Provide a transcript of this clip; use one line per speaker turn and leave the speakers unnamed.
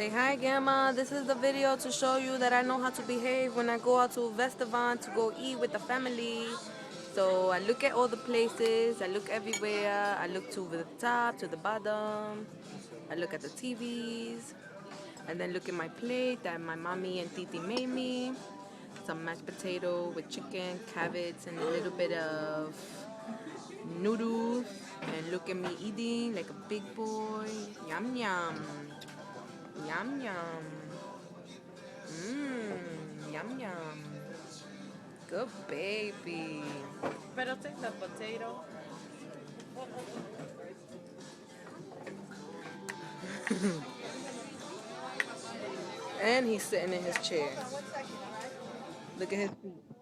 Say hi, Gamma. This is the video to show you that I know how to behave when I go out to Vestavan to go eat with the family. So I look at all the places, I look everywhere, I look to the top, to the bottom, I look at the TVs, and then look at my plate that my mommy and Titi made me. Some mashed potato with chicken, cabbage, and a little bit of noodles. And look at me eating like a big boy. Yum yum. Yum yum. Mmm. Yum yum. Good baby.
Pero take the potato.
And he's sitting in his chair. Look at his feet.